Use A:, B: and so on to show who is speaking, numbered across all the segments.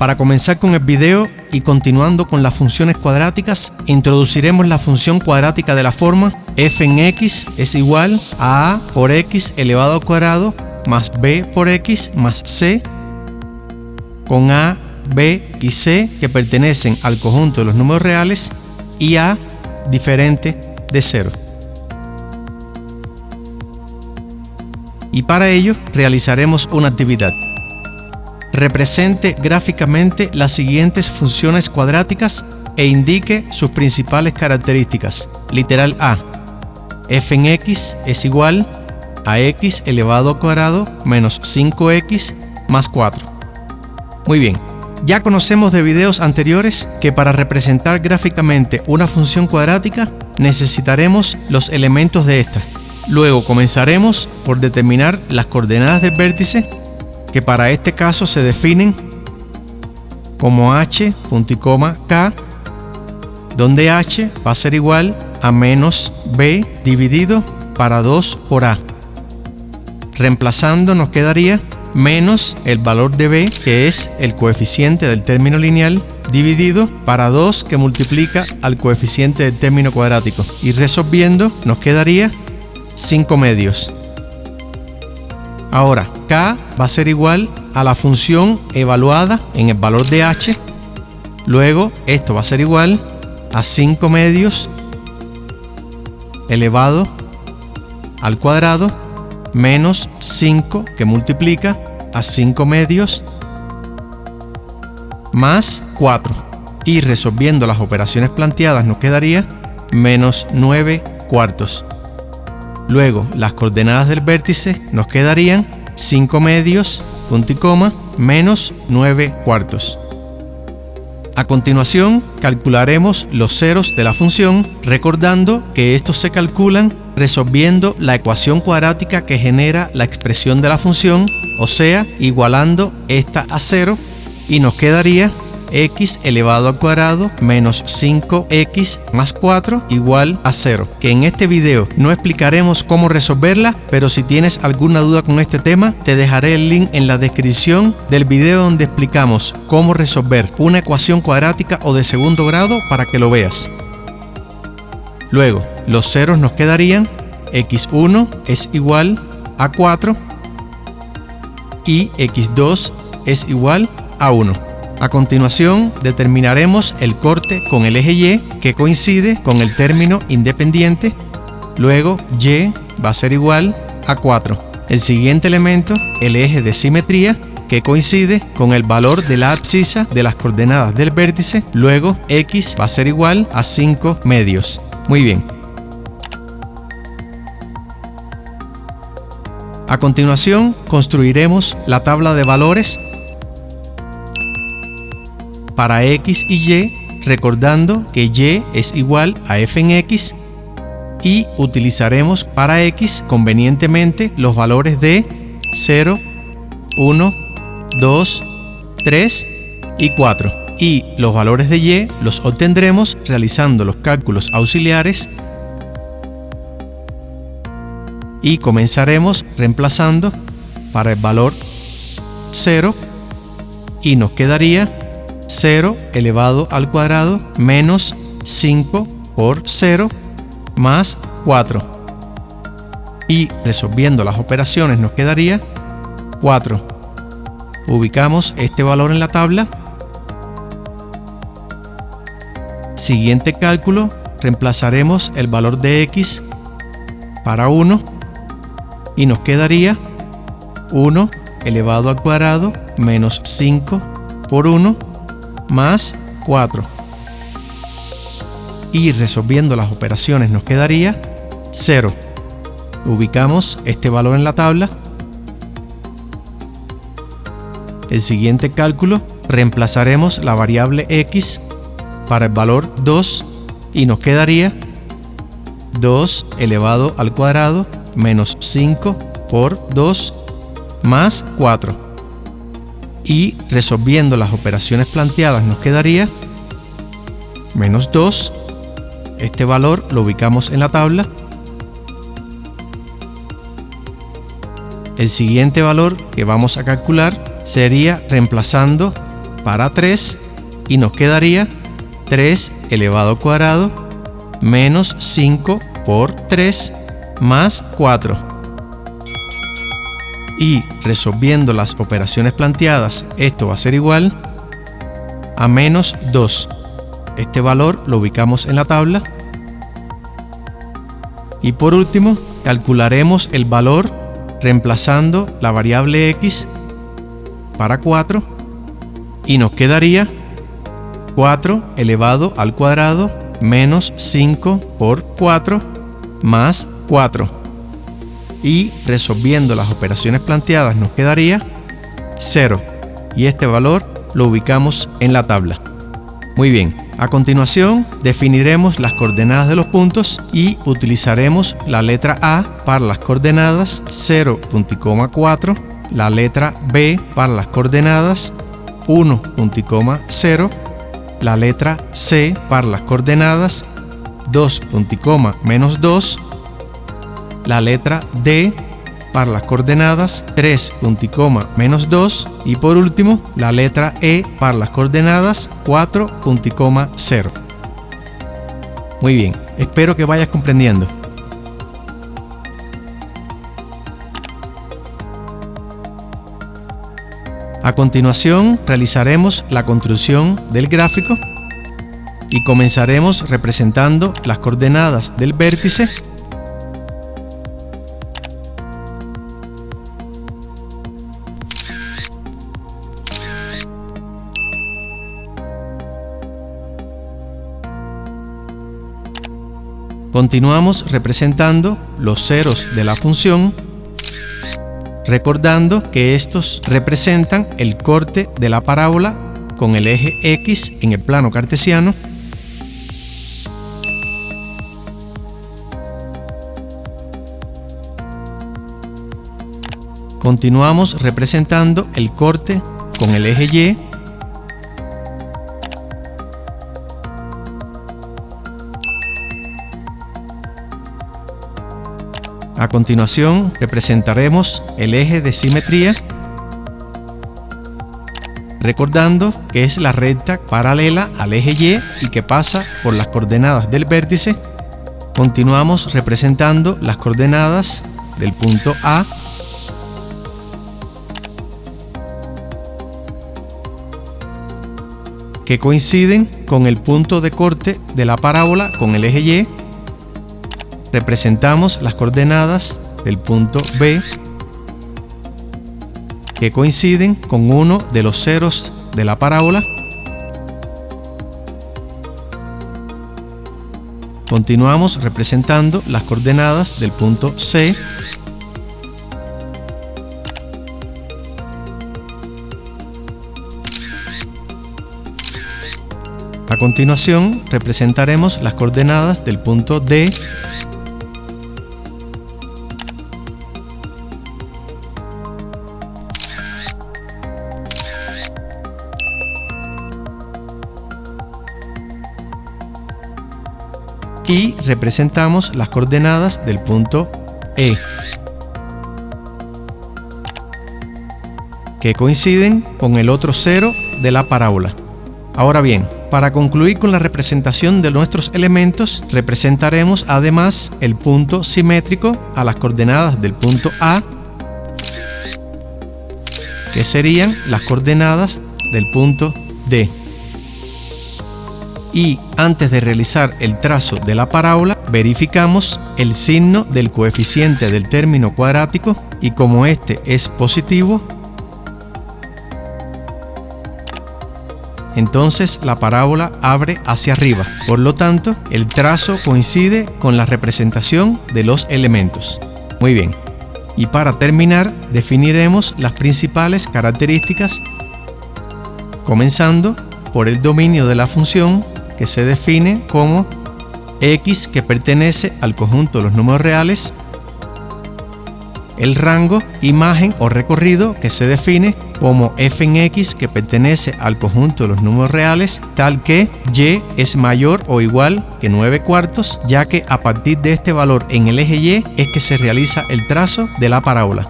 A: Para comenzar con el video y continuando con las funciones cuadráticas, introduciremos la función cuadrática de la forma f en x es igual a por x elevado al cuadrado más b por x más c, con a, b y c que pertenecen al conjunto de los números reales y a diferente de 0. Y para ello realizaremos una actividad. Represente gráficamente las siguientes funciones cuadráticas e indique sus principales características. Literal A. F en x es igual a x elevado al cuadrado menos 5x más 4. Muy bien. Ya conocemos de videos anteriores que para representar gráficamente una función cuadrática necesitaremos los elementos de esta. Luego comenzaremos por determinar las coordenadas del vértice, que para este caso se definen como h, punto y coma, k, donde h va a ser igual a menos b dividido para 2 por a. Reemplazando nos quedaría menos el valor de b, que es el coeficiente del término lineal, dividido para 2 que multiplica al coeficiente del término cuadrático. Y resolviendo nos quedaría 5 medios. Ahora, k va a ser igual a la función evaluada en el valor de h. Luego, esto va a ser igual a 5 medios elevado al cuadrado menos 5 que multiplica a 5 medios más 4. Y resolviendo las operaciones planteadas nos quedaría menos 9 cuartos. Luego, las coordenadas del vértice nos quedarían 5 medios, punto y coma, menos 9 cuartos. A continuación, calcularemos los ceros de la función, recordando que estos se calculan resolviendo la ecuación cuadrática que genera la expresión de la función, o sea, igualando esta a 0, y nos quedaría x elevado al cuadrado menos 5x más 4 igual a 0, que en este video no explicaremos cómo resolverla, pero si tienes alguna duda con este tema, te dejaré el link en la descripción del video donde explicamos cómo resolver una ecuación cuadrática o de segundo grado para que lo veas. Luego, los ceros nos quedarían x1 es igual a 4 y x2 es igual a 1. A continuación, determinaremos el corte con el eje Y, que coincide con el término independiente. Luego, Y va a ser igual a 4. El siguiente elemento, el eje de simetría, que coincide con el valor de la abscisa de las coordenadas del vértice. Luego, X va a ser igual a 5 medios. Muy bien. A continuación, construiremos la tabla de valores para x y y, recordando que y es igual a f en x, y utilizaremos para x convenientemente los valores de 0, 1, 2, 3 y 4. Y los valores de y los obtendremos realizando los cálculos auxiliares, y comenzaremos reemplazando para el valor 0 y nos quedaría 0 elevado al cuadrado menos 5 por 0 más 4. Y resolviendo las operaciones nos quedaría 4. Ubicamos este valor en la tabla. Siguiente cálculo, reemplazaremos el valor de x para 1 y nos quedaría 1 elevado al cuadrado menos 5 por 1 más 4. Y resolviendo las operaciones nos quedaría 0. Ubicamos este valor en la tabla. El siguiente cálculo, reemplazaremos la variable x para el valor 2 y nos quedaría 2 elevado al cuadrado menos 5 por 2 más 4. Y resolviendo las operaciones planteadas nos quedaría menos 2. Este valor lo ubicamos en la tabla. El siguiente valor que vamos a calcular sería reemplazando para 3 y nos quedaría 3 elevado al cuadrado menos 5 por 3 más 4. Y resolviendo las operaciones planteadas, esto va a ser igual a menos 2. Este valor lo ubicamos en la tabla. Y por último, calcularemos el valor reemplazando la variable x para 4 y nos quedaría 4 elevado al cuadrado menos 5 por 4 más 4. Y resolviendo las operaciones planteadas nos quedaría 0. Y este valor lo ubicamos en la tabla. Muy bien, a continuación definiremos las coordenadas de los puntos y utilizaremos la letra A para las coordenadas 0.4, la letra B para las coordenadas 1.0, la letra C para las coordenadas 2.-2, la letra D para las coordenadas 3.-2 y por último la letra E para las coordenadas 4.0. Muy bien, espero que vayas comprendiendo. A continuación realizaremos la construcción del gráfico y comenzaremos representando las coordenadas del vértice Continuamos representando los ceros de la función, recordando que estos representan el corte de la parábola con el eje X en el plano cartesiano. Continuamos representando el corte con el eje Y. A continuación representaremos el eje de simetría, recordando que es la recta paralela al eje Y y que pasa por las coordenadas del vértice. Continuamos representando las coordenadas del punto A, que coinciden con el punto de corte de la parábola con el eje Y. Representamos las coordenadas del punto B, que coinciden con uno de los ceros de la parábola. Continuamos representando las coordenadas del punto C, a continuación representaremos las coordenadas del punto D, y representamos las coordenadas del punto E, que coinciden con el otro cero de la parábola. Ahora bien, para concluir con la representación de nuestros elementos, representaremos además el punto simétrico a las coordenadas del punto A, que serían las coordenadas del punto D. Y antes de realizar el trazo de la parábola, verificamos el signo del coeficiente del término cuadrático y como este es positivo, entonces la parábola abre hacia arriba. Por lo tanto, el trazo coincide con la representación de los elementos. Muy bien. Y para terminar, definiremos las principales características, comenzando por el dominio de la función, que se define como x que pertenece al conjunto de los números reales, el rango, imagen o recorrido, que se define como f en x que pertenece al conjunto de los números reales, tal que y es mayor o igual que 9/4, ya que a partir de este valor en el eje Y es que se realiza el trazo de la parábola.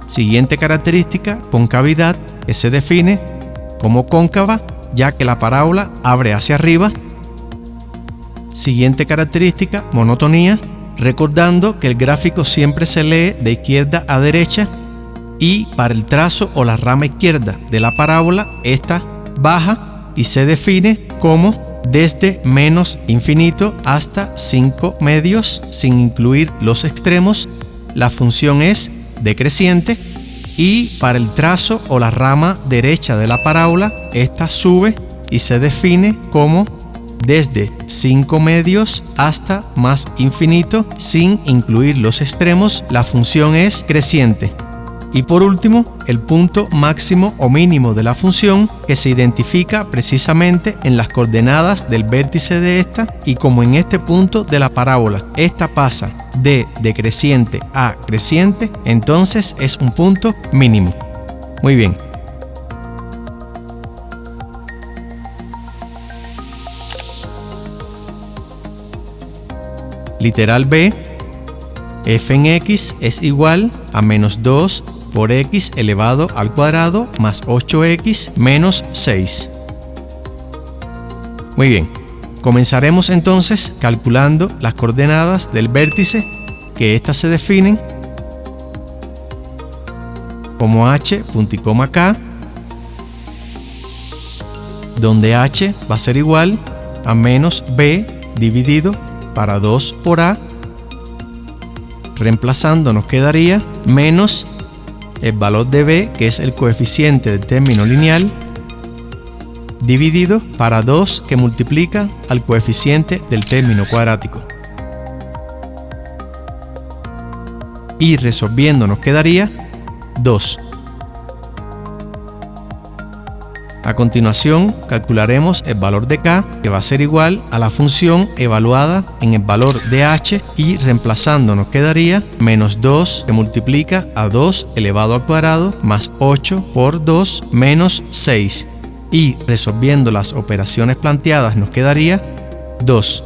A: Siguiente característica, concavidad, que se define como cóncava, ya que la parábola abre hacia arriba. Siguiente característica, monotonía, recordando que el gráfico siempre se lee de izquierda a derecha y para el trazo o la rama izquierda de la parábola, esta baja y se define como desde menos infinito hasta 5 medios sin incluir los extremos. La función es decreciente y para el trazo o la rama derecha de la parábola, esta sube y se define como desde 5 medios hasta más infinito sin incluir los extremos. La función es creciente. Y por último, el punto máximo o mínimo de la función, que se identifica precisamente en las coordenadas del vértice de esta, y como en este punto de la parábola esta pasa de decreciente a creciente, entonces es un punto mínimo. Muy bien. Literal B, f en x es igual a menos 2 por x elevado al cuadrado más 8x menos 6. Muy bien, comenzaremos entonces calculando las coordenadas del vértice, que éstas se definen como h, punto y coma k, donde h va a ser igual a menos b dividido para 2 por a. Reemplazando nos quedaría menos el valor de b, que es el coeficiente del término lineal, dividido para 2 que multiplica al coeficiente del término cuadrático. Y resolviendo nos quedaría 2. A continuación calcularemos el valor de k, que va a ser igual a la función evaluada en el valor de h, y reemplazando nos quedaría menos 2 que multiplica a 2 elevado al cuadrado más 8 por 2 menos 6. Y resolviendo las operaciones planteadas nos quedaría 2.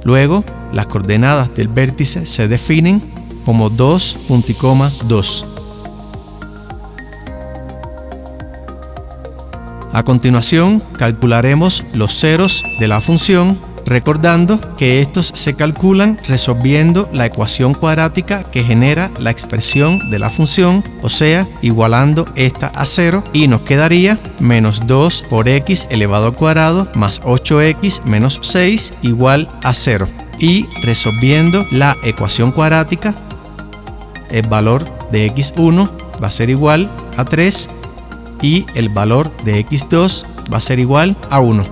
A: Luego las coordenadas del vértice se definen como 2, punto y coma 2. A continuación calcularemos los ceros de la función, recordando que estos se calculan resolviendo la ecuación cuadrática que genera la expresión de la función, o sea, igualando esta a 0, y nos quedaría menos 2 por x elevado al cuadrado más 8x menos 6 igual a 0. Y resolviendo la ecuación cuadrática, el valor de x1 va a ser igual a 3 y el valor de x2 va a ser igual a 1.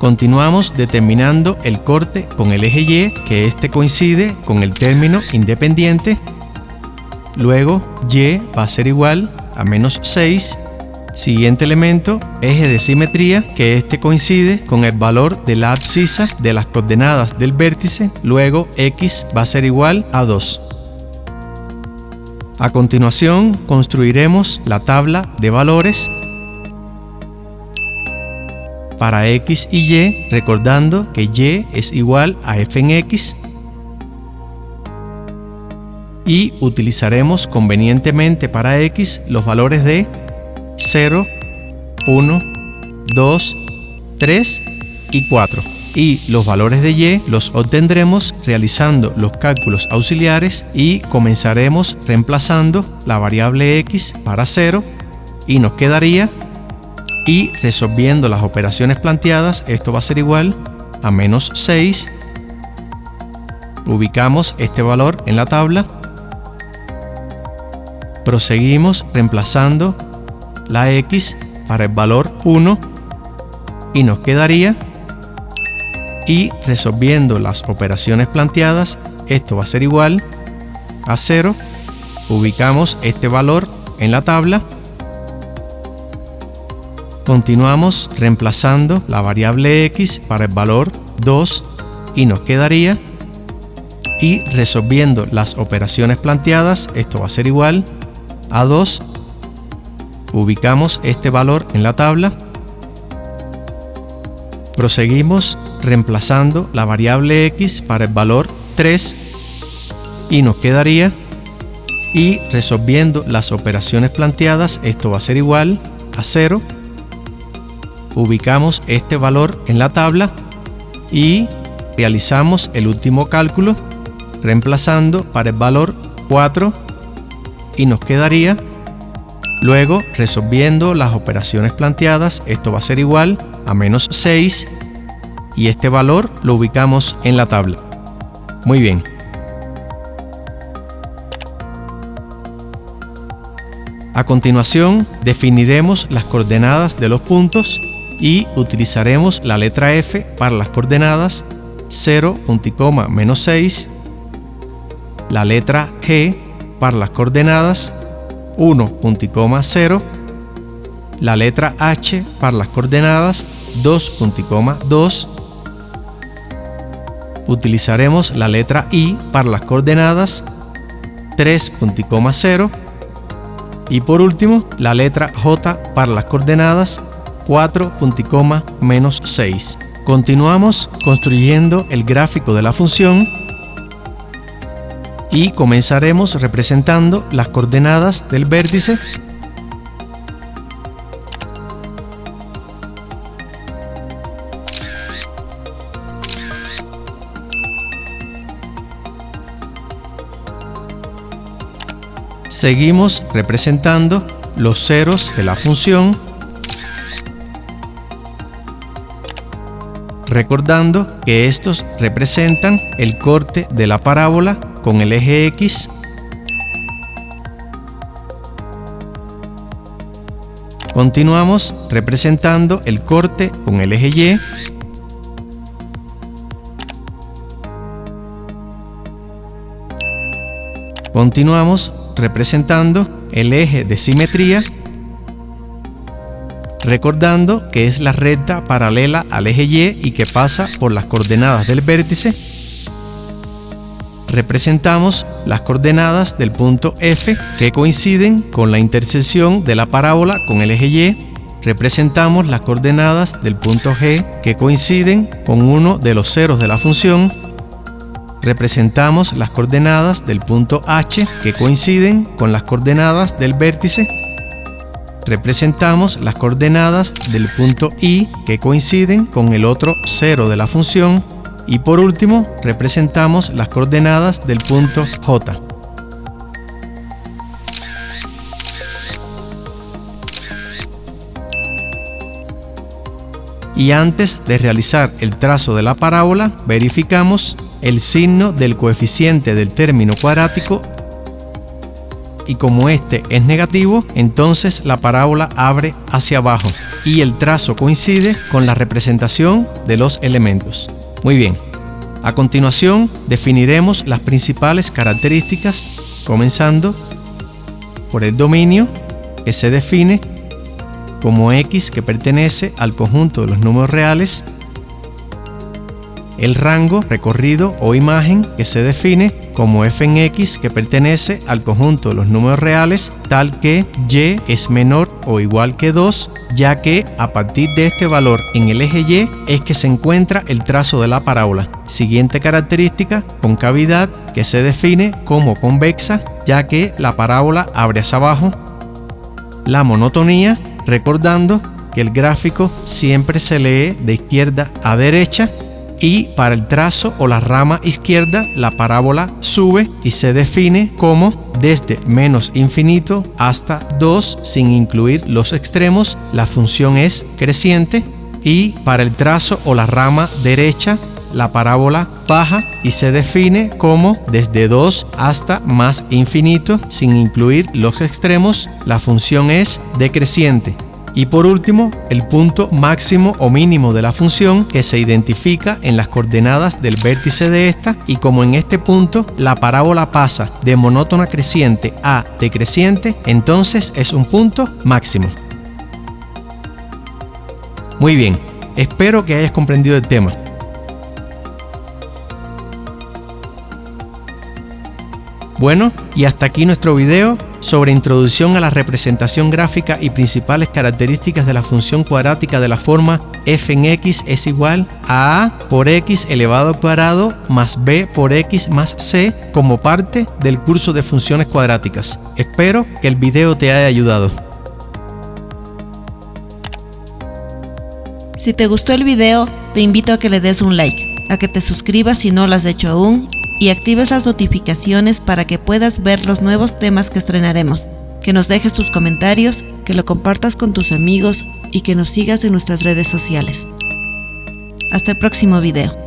A: Continuamos determinando el corte con el eje y, que este coincide con el término independiente. Luego y va a ser igual a menos 6. Siguiente elemento, eje de simetría, que este coincide con el valor de la abscisa de las coordenadas del vértice. Luego x va a ser igual a 2. A continuación construiremos la tabla de valores para x y y, recordando que y es igual a f en x, y utilizaremos convenientemente para x los valores de 0, 1, 2, 3 y 4. Y los valores de y los obtendremos realizando los cálculos auxiliares, y comenzaremos reemplazando la variable x para 0 y nos quedaría, y resolviendo las operaciones planteadas, esto va a ser igual a menos 6. Ubicamos este valor en la tabla. Proseguimos reemplazando la x para el valor 1 y nos quedaría, y resolviendo las operaciones planteadas, esto va a ser igual a 0. Ubicamos este valor en la tabla. Continuamos reemplazando la variable x para el valor 2 y nos quedaría, y resolviendo las operaciones planteadas, esto va a ser igual a 2. Ubicamos este valor en la tabla. Proseguimos reemplazando la variable x para el valor 3 y nos quedaría, y resolviendo las operaciones planteadas, esto va a ser igual a 0. ubicamos este valor en la tabla y realizamos el último cálculo reemplazando para el valor 4 y nos quedaría, luego resolviendo las operaciones planteadas, esto va a ser igual a menos 6 y este valor lo ubicamos en la tabla. Muy bien. A continuación definiremos las coordenadas de los puntos y utilizaremos la letra F para las coordenadas 0, menos 6, la letra G para las coordenadas 1, 0, la letra H para las coordenadas 2, 2, utilizaremos la letra I para las coordenadas 3, 0, y por último la letra J para las coordenadas 4, menos 6. Continuamos construyendo el gráfico de la función y comenzaremos representando las coordenadas del vértice seguimos representando los ceros de la función, recordando que estos representan el corte de la parábola con el eje X. Continuamos representando el corte con el eje Y. Continuamos representando el eje de simetría, recordando que es la recta paralela al eje Y y que pasa por las coordenadas del vértice. Representamos las coordenadas del punto F que coinciden con la intersección de la parábola con el eje Y. Representamos las coordenadas del punto G que coinciden con uno de los ceros de la función. Representamos las coordenadas del punto H que coinciden con las coordenadas del vértice. Representamos las coordenadas del punto I que coinciden con el otro cero de la función. Y por último, representamos las coordenadas del punto J. Y antes de realizar el trazo de la parábola, verificamos el signo del coeficiente del término cuadrático y como este es negativo, entonces la parábola abre hacia abajo y el trazo coincide con la representación de los elementos. Muy bien, a continuación definiremos las principales características, comenzando por el dominio, que se define como X que pertenece al conjunto de los números reales, el rango, recorrido o imagen, que se define como f en x que pertenece al conjunto de los números reales, tal que y es menor o igual que 2, ya que a partir de este valor en el eje Y es que se encuentra el trazo de la parábola. Siguiente característica, concavidad, que se define como convexa, ya que la parábola abre hacia abajo. La monotonía, recordando que el gráfico siempre se lee de izquierda a derecha, y para el trazo o la rama izquierda la parábola sube y se define como desde menos infinito hasta 2 sin incluir los extremos, la función es creciente, y para el trazo o la rama derecha la parábola baja y se define como desde 2 hasta más infinito sin incluir los extremos, la función es decreciente. Y por último, el punto máximo o mínimo de la función, que se identifica en las coordenadas del vértice de esta, y como en este punto la parábola pasa de monótona creciente a decreciente, entonces es un punto máximo. Muy bien, espero que hayas comprendido el tema. Bueno, y hasta aquí nuestro video sobre introducción a la representación gráfica y principales características de la función cuadrática de la forma f en x es igual a por x elevado al cuadrado más b por x más c como parte del curso de funciones cuadráticas. Espero que el video te haya ayudado.
B: Si te gustó el video, te invito a que le des un like, a que te suscribas si no lo has hecho aún y actives las notificaciones para que puedas ver los nuevos temas que estrenaremos, que nos dejes tus comentarios, que lo compartas con tus amigos y que nos sigas en nuestras redes sociales. Hasta el próximo video.